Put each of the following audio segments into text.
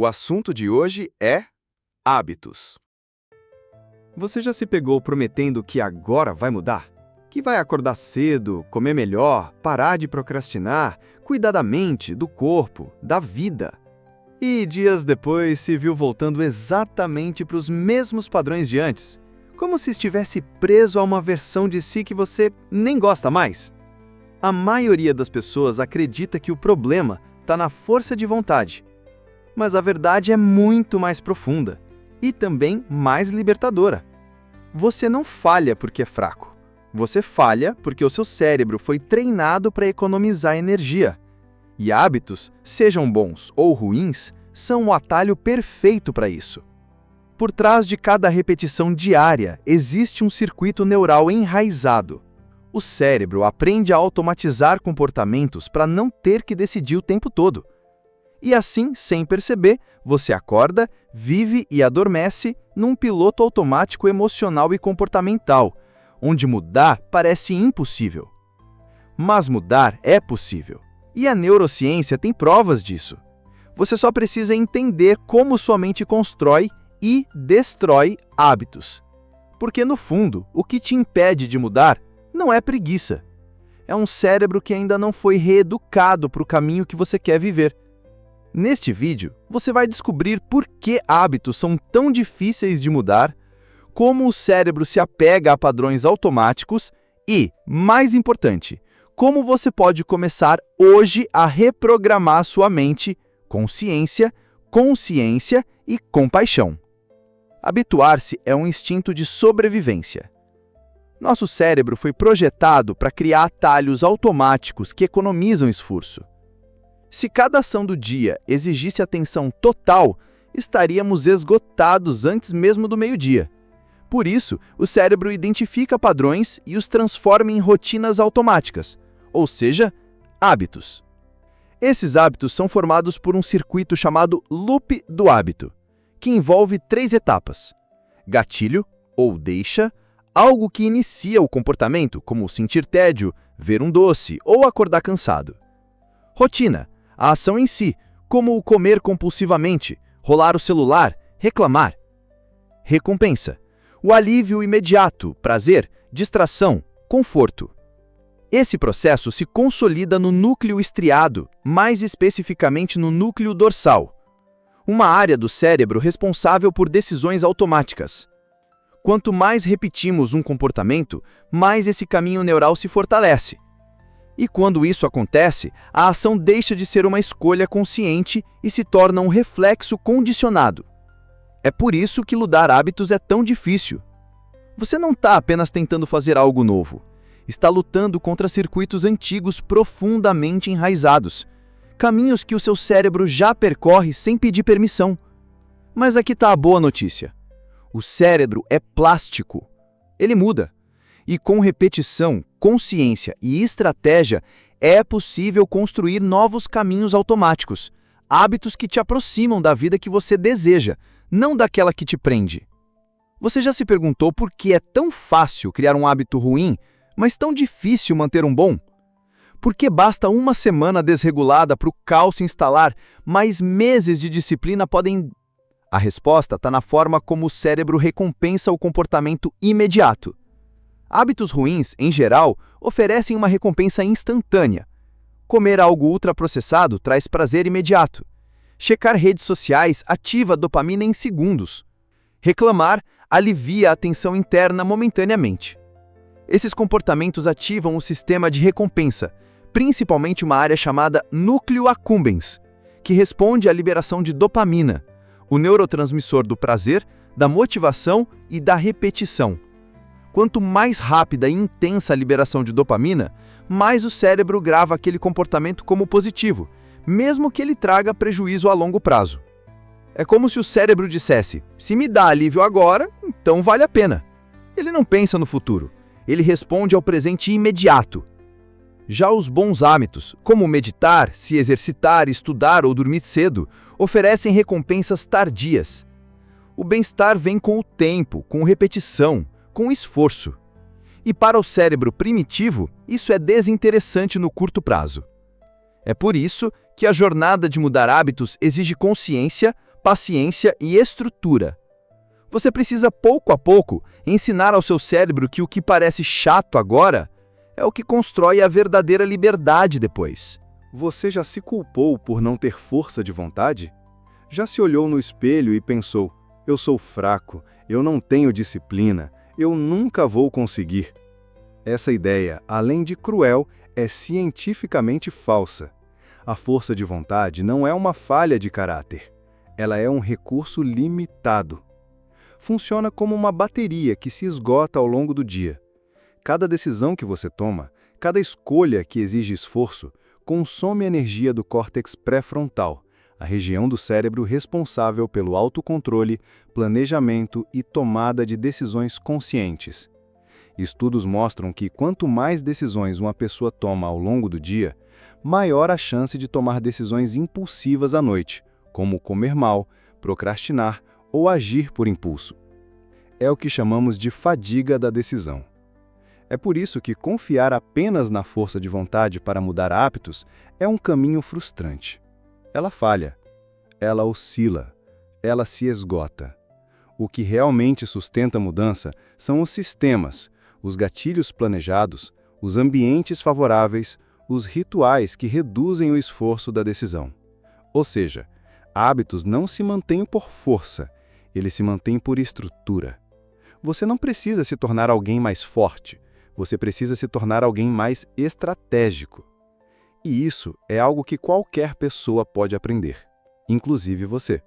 O assunto de hoje é hábitos. Você já se pegou prometendo que agora vai mudar? Que vai acordar cedo, comer melhor, parar de procrastinar, cuidar da mente, do corpo, da vida. E dias depois se viu voltando exatamente para os mesmos padrões de antes, como se estivesse preso a uma versão de si que você nem gosta mais. A maioria das pessoas acredita que o problema está na força de vontade. Mas a verdade é muito mais profunda e também mais libertadora. Você não falha porque é fraco. Você falha porque o seu cérebro foi treinado para economizar energia. E hábitos, sejam bons ou ruins, são o atalho perfeito para isso. Por trás de cada repetição diária existe um circuito neural enraizado. O cérebro aprende a automatizar comportamentos para não ter que decidir o tempo todo. E assim, sem perceber, você acorda, vive e adormece num piloto automático emocional e comportamental, onde mudar parece impossível. Mas mudar é possível. E a neurociência tem provas disso. Você só precisa entender como sua mente constrói e destrói hábitos. Porque, no fundo, o que te impede de mudar não é preguiça. É um cérebro que ainda não foi reeducado para o caminho que você quer viver. Neste vídeo, você vai descobrir por que hábitos são tão difíceis de mudar, como o cérebro se apega a padrões automáticos e, mais importante, como você pode começar hoje a reprogramar sua mente com ciência, consciência e compaixão. Habituar-se é um instinto de sobrevivência. Nosso cérebro foi projetado para criar atalhos automáticos que economizam esforço. Se cada ação do dia exigisse atenção total, estaríamos esgotados antes mesmo do meio-dia. Por isso, o cérebro identifica padrões e os transforma em rotinas automáticas, ou seja, hábitos. Esses hábitos são formados por um circuito chamado loop do hábito, que envolve 3 etapas: gatilho, ou deixa, algo que inicia o comportamento, como sentir tédio, ver um doce ou acordar cansado. Rotina, a ação em si, como o comer compulsivamente, rolar o celular, reclamar. Recompensa, o alívio imediato, prazer, distração, conforto. Esse processo se consolida no núcleo estriado, mais especificamente no núcleo dorsal, uma área do cérebro responsável por decisões automáticas. Quanto mais repetimos um comportamento, mais esse caminho neural se fortalece. E quando isso acontece, a ação deixa de ser uma escolha consciente e se torna um reflexo condicionado. É por isso que mudar hábitos é tão difícil. Você não está apenas tentando fazer algo novo. Está lutando contra circuitos antigos profundamente enraizados, caminhos que o seu cérebro já percorre sem pedir permissão. Mas aqui está a boa notícia. O cérebro é plástico. Ele muda. E com repetição, consciência e estratégia, é possível construir novos caminhos automáticos, hábitos que te aproximam da vida que você deseja, não daquela que te prende. Você já se perguntou por que é tão fácil criar um hábito ruim, mas tão difícil manter um bom? Por que basta uma semana desregulada para o caos se instalar, mas meses de disciplina podem... A resposta está na forma como o cérebro recompensa o comportamento imediato. Hábitos ruins, em geral, oferecem uma recompensa instantânea. Comer algo ultraprocessado traz prazer imediato. Checar redes sociais ativa a dopamina em segundos. Reclamar alivia a tensão interna momentaneamente. Esses comportamentos ativam o sistema de recompensa, principalmente uma área chamada núcleo accumbens, que responde à liberação de dopamina, o neurotransmissor do prazer, da motivação e da repetição. Quanto mais rápida e intensa a liberação de dopamina, mais o cérebro grava aquele comportamento como positivo, mesmo que ele traga prejuízo a longo prazo. É como se o cérebro dissesse: se me dá alívio agora, então vale a pena. Ele não pensa no futuro, ele responde ao presente imediato. Já os bons hábitos, como meditar, se exercitar, estudar ou dormir cedo, oferecem recompensas tardias. O bem-estar vem com o tempo, com repetição, com esforço. E para o cérebro primitivo, isso é desinteressante no curto prazo. É por isso que a jornada de mudar hábitos exige consciência, paciência e estrutura. Você precisa, pouco a pouco, ensinar ao seu cérebro que o que parece chato agora é o que constrói a verdadeira liberdade depois. Você já se culpou por não ter força de vontade? Já se olhou no espelho e pensou: eu sou fraco, eu não tenho disciplina, eu nunca vou conseguir? Essa ideia, além de cruel, é cientificamente falsa. A força de vontade não é uma falha de caráter. Ela é um recurso limitado. Funciona como uma bateria que se esgota ao longo do dia. Cada decisão que você toma, cada escolha que exige esforço, consome energia do córtex pré-frontal, a região do cérebro responsável pelo autocontrole, planejamento e tomada de decisões conscientes. Estudos mostram que quanto mais decisões uma pessoa toma ao longo do dia, maior a chance de tomar decisões impulsivas à noite, como comer mal, procrastinar ou agir por impulso. É o que chamamos de fadiga da decisão. É por isso que confiar apenas na força de vontade para mudar hábitos é um caminho frustrante. Ela falha, ela oscila, ela se esgota. O que realmente sustenta a mudança são os sistemas, os gatilhos planejados, os ambientes favoráveis, os rituais que reduzem o esforço da decisão. Ou seja, hábitos não se mantêm por força, eles se mantêm por estrutura. Você não precisa se tornar alguém mais forte, você precisa se tornar alguém mais estratégico. E isso é algo que qualquer pessoa pode aprender, inclusive você.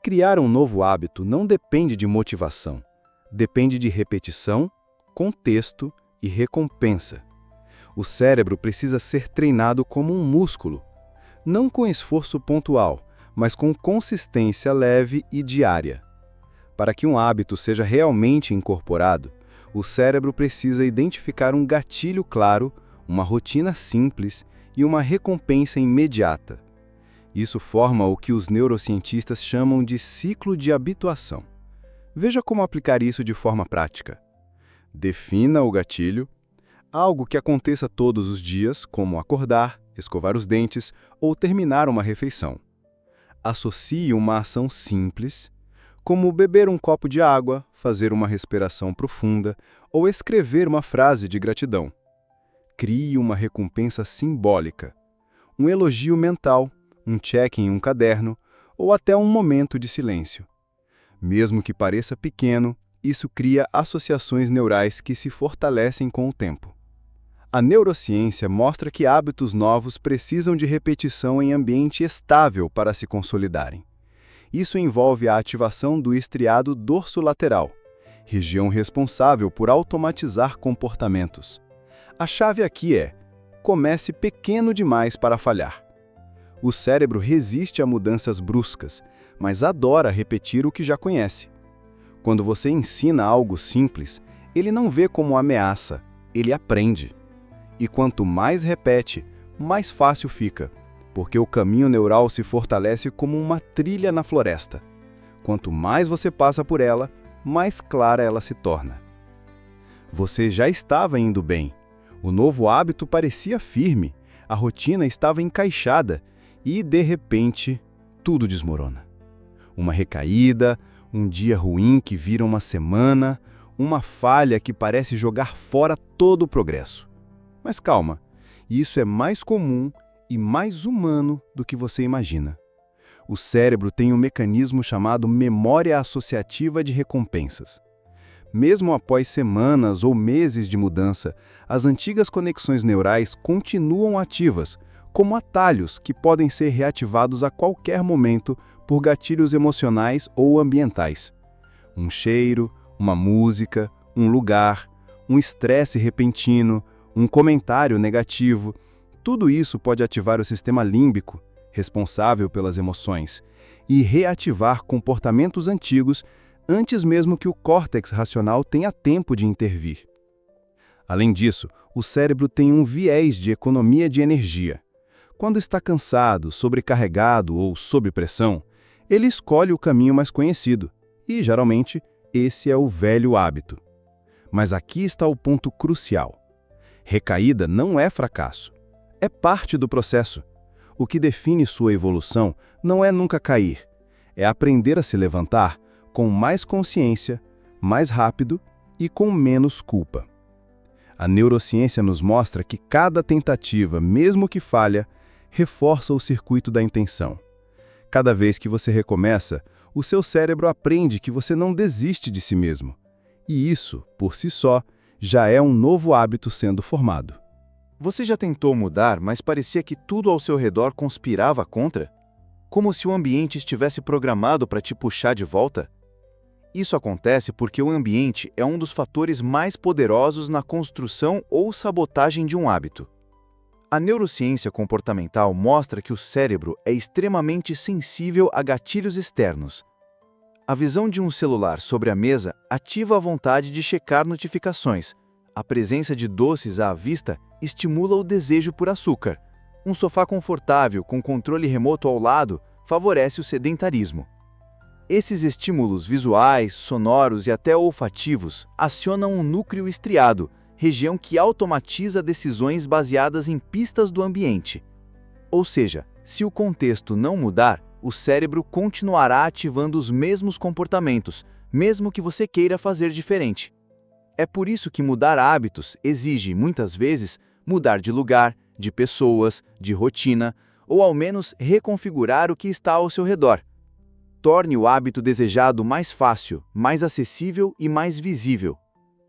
Criar um novo hábito não depende de motivação, depende de repetição, contexto e recompensa. O cérebro precisa ser treinado como um músculo, não com esforço pontual, mas com consistência leve e diária. Para que um hábito seja realmente incorporado, o cérebro precisa identificar um gatilho claro, uma rotina simples e uma recompensa imediata. Isso forma o que os neurocientistas chamam de ciclo de habituação. Veja como aplicar isso de forma prática. Defina o gatilho, algo que aconteça todos os dias, como acordar, escovar os dentes ou terminar uma refeição. Associe uma ação simples, como beber um copo de água, fazer uma respiração profunda ou escrever uma frase de gratidão. Crie uma recompensa simbólica, um elogio mental, um check em um caderno ou até um momento de silêncio. Mesmo que pareça pequeno, isso cria associações neurais que se fortalecem com o tempo. A neurociência mostra que hábitos novos precisam de repetição em ambiente estável para se consolidarem. Isso envolve a ativação do estriado dorsolateral, região responsável por automatizar comportamentos. A chave aqui é: comece pequeno demais para falhar. O cérebro resiste a mudanças bruscas, mas adora repetir o que já conhece. Quando você ensina algo simples, ele não vê como ameaça, ele aprende. E quanto mais repete, mais fácil fica, porque o caminho neural se fortalece como uma trilha na floresta. Quanto mais você passa por ela, mais clara ela se torna. Você já estava indo bem. O novo hábito parecia firme, a rotina estava encaixada e, de repente, tudo desmorona. Uma recaída, um dia ruim que vira uma semana, uma falha que parece jogar fora todo o progresso. Mas calma, isso é mais comum e mais humano do que você imagina. O cérebro tem um mecanismo chamado memória associativa de recompensas. Mesmo após semanas ou meses de mudança, as antigas conexões neurais continuam ativas, como atalhos que podem ser reativados a qualquer momento por gatilhos emocionais ou ambientais. Um cheiro, uma música, um lugar, um estresse repentino, um comentário negativo. Tudo isso pode ativar o sistema límbico, responsável pelas emoções, e reativar comportamentos antigos antes mesmo que o córtex racional tenha tempo de intervir. Além disso, o cérebro tem um viés de economia de energia. Quando está cansado, sobrecarregado ou sob pressão, ele escolhe o caminho mais conhecido, e, geralmente, esse é o velho hábito. Mas aqui está o ponto crucial. Recaída não é fracasso. É parte do processo. O que define sua evolução não é nunca cair. É aprender a se levantar com mais consciência, mais rápido e com menos culpa. A neurociência nos mostra que cada tentativa, mesmo que falha, reforça o circuito da intenção. Cada vez que você recomeça, o seu cérebro aprende que você não desiste de si mesmo. E isso, por si só, já é um novo hábito sendo formado. Você já tentou mudar, mas parecia que tudo ao seu redor conspirava contra? Como se o ambiente estivesse programado para te puxar de volta? Isso acontece porque o ambiente é um dos fatores mais poderosos na construção ou sabotagem de um hábito. A neurociência comportamental mostra que o cérebro é extremamente sensível a gatilhos externos. A visão de um celular sobre a mesa ativa a vontade de checar notificações. A presença de doces à vista estimula o desejo por açúcar. Um sofá confortável com controle remoto ao lado favorece o sedentarismo. Esses estímulos visuais, sonoros e até olfativos acionam um núcleo estriado, região que automatiza decisões baseadas em pistas do ambiente. Ou seja, se o contexto não mudar, o cérebro continuará ativando os mesmos comportamentos, mesmo que você queira fazer diferente. É por isso que mudar hábitos exige, muitas vezes, mudar de lugar, de pessoas, de rotina, ou ao menos reconfigurar o que está ao seu redor. Torne o hábito desejado mais fácil, mais acessível e mais visível.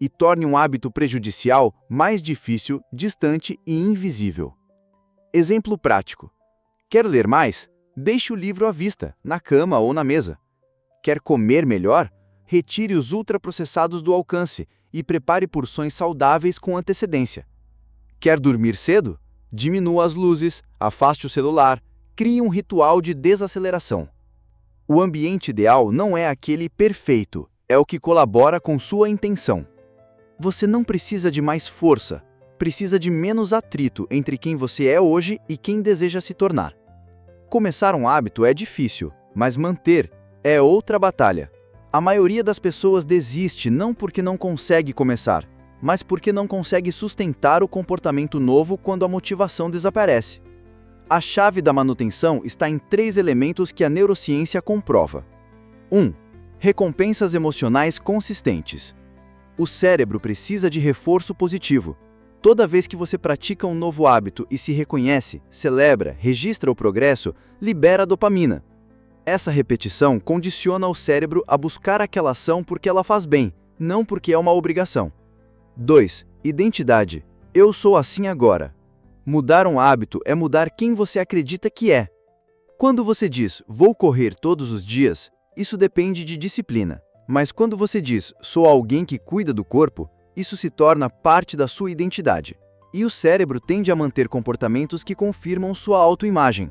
E torne um hábito prejudicial mais difícil, distante e invisível. Exemplo prático. Quer ler mais? Deixe o livro à vista, na cama ou na mesa. Quer comer melhor? Retire os ultraprocessados do alcance e prepare porções saudáveis com antecedência. Quer dormir cedo? Diminua as luzes, afaste o celular, crie um ritual de desaceleração. O ambiente ideal não é aquele perfeito, é o que colabora com sua intenção. Você não precisa de mais força, precisa de menos atrito entre quem você é hoje e quem deseja se tornar. Começar um hábito é difícil, mas manter é outra batalha. A maioria das pessoas desiste não porque não consegue começar, mas porque não consegue sustentar o comportamento novo quando a motivação desaparece. A chave da manutenção está em 3 elementos que a neurociência comprova. 1. Recompensas emocionais consistentes. O cérebro precisa de reforço positivo. Toda vez que você pratica um novo hábito e se reconhece, celebra, registra o progresso, libera dopamina. Essa repetição condiciona o cérebro a buscar aquela ação porque ela faz bem, não porque é uma obrigação. 2. Identidade. Eu sou assim agora. Mudar um hábito é mudar quem você acredita que é. Quando você diz, vou correr todos os dias, isso depende de disciplina. Mas quando você diz, sou alguém que cuida do corpo, isso se torna parte da sua identidade. E o cérebro tende a manter comportamentos que confirmam sua autoimagem.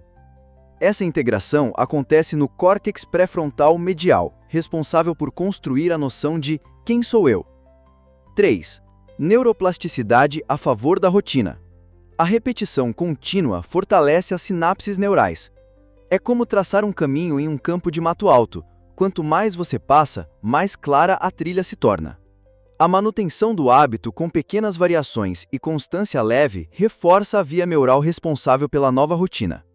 Essa integração acontece no córtex pré-frontal medial, responsável por construir a noção de quem sou eu. 3. Neuroplasticidade a favor da rotina. A repetição contínua fortalece as sinapses neurais. É como traçar um caminho em um campo de mato alto. Quanto mais você passa, mais clara a trilha se torna. A manutenção do hábito com pequenas variações e constância leve reforça a via neural responsável pela nova rotina.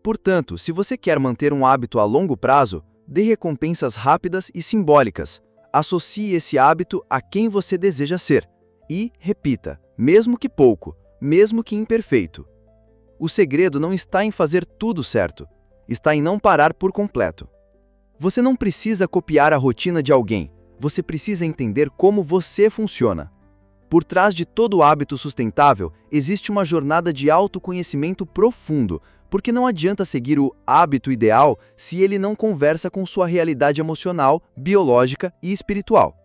Portanto, se você quer manter um hábito a longo prazo, dê recompensas rápidas e simbólicas. Associe esse hábito a quem você deseja ser. E, repita, mesmo que pouco, mesmo que imperfeito. O segredo não está em fazer tudo certo, está em não parar por completo. Você não precisa copiar a rotina de alguém, você precisa entender como você funciona. Por trás de todo hábito sustentável, existe uma jornada de autoconhecimento profundo, porque não adianta seguir o hábito ideal se ele não conversa com sua realidade emocional, biológica e espiritual.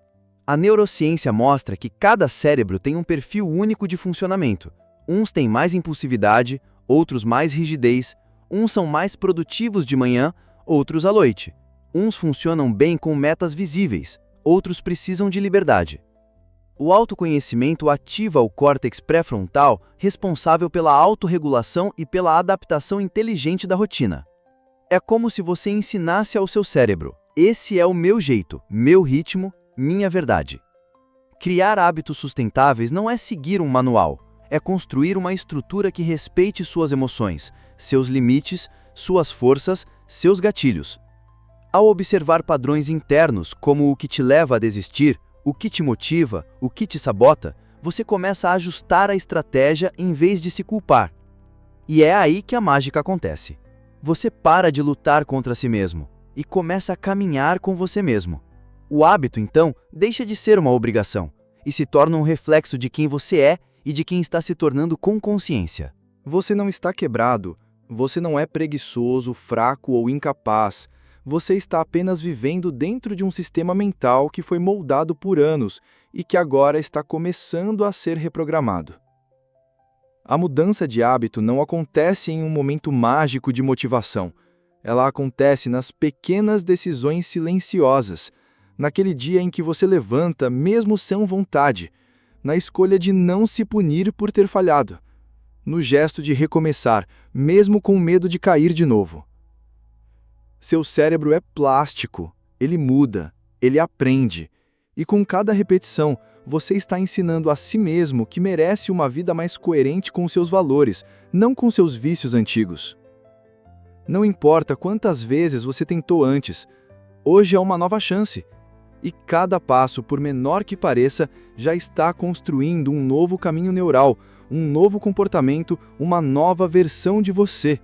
A neurociência mostra que cada cérebro tem um perfil único de funcionamento. Uns têm mais impulsividade, outros mais rigidez, uns são mais produtivos de manhã, outros à noite. Uns funcionam bem com metas visíveis, outros precisam de liberdade. O autoconhecimento ativa o córtex pré-frontal, responsável pela autorregulação e pela adaptação inteligente da rotina. É como se você ensinasse ao seu cérebro: esse é o meu jeito, meu ritmo, minha verdade. Criar hábitos sustentáveis não é seguir um manual, é construir uma estrutura que respeite suas emoções, seus limites, suas forças, seus gatilhos. Ao observar padrões internos, como o que te leva a desistir, o que te motiva, o que te sabota, você começa a ajustar a estratégia em vez de se culpar. E é aí que a mágica acontece. Você para de lutar contra si mesmo e começa a caminhar com você mesmo. O hábito, então, deixa de ser uma obrigação e se torna um reflexo de quem você é e de quem está se tornando com consciência. Você não está quebrado, você não é preguiçoso, fraco ou incapaz. Você está apenas vivendo dentro de um sistema mental que foi moldado por anos e que agora está começando a ser reprogramado. A mudança de hábito não acontece em um momento mágico de motivação. Ela acontece nas pequenas decisões silenciosas, naquele dia em que você levanta mesmo sem vontade, na escolha de não se punir por ter falhado, no gesto de recomeçar, mesmo com medo de cair de novo. Seu cérebro é plástico, ele muda, ele aprende, e com cada repetição, você está ensinando a si mesmo que merece uma vida mais coerente com seus valores, não com seus vícios antigos. Não importa quantas vezes você tentou antes, hoje é uma nova chance. E cada passo, por menor que pareça, já está construindo um novo caminho neural, um novo comportamento, uma nova versão de você.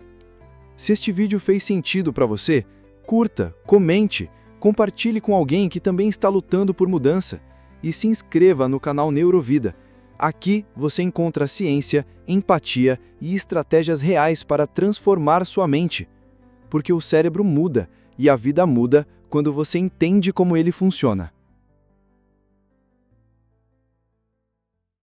Se este vídeo fez sentido para você, curta, comente, compartilhe com alguém que também está lutando por mudança e se inscreva no canal Neurovida. Aqui você encontra ciência, empatia e estratégias reais para transformar sua mente. Porque o cérebro muda e a vida muda quando você entende como ele funciona.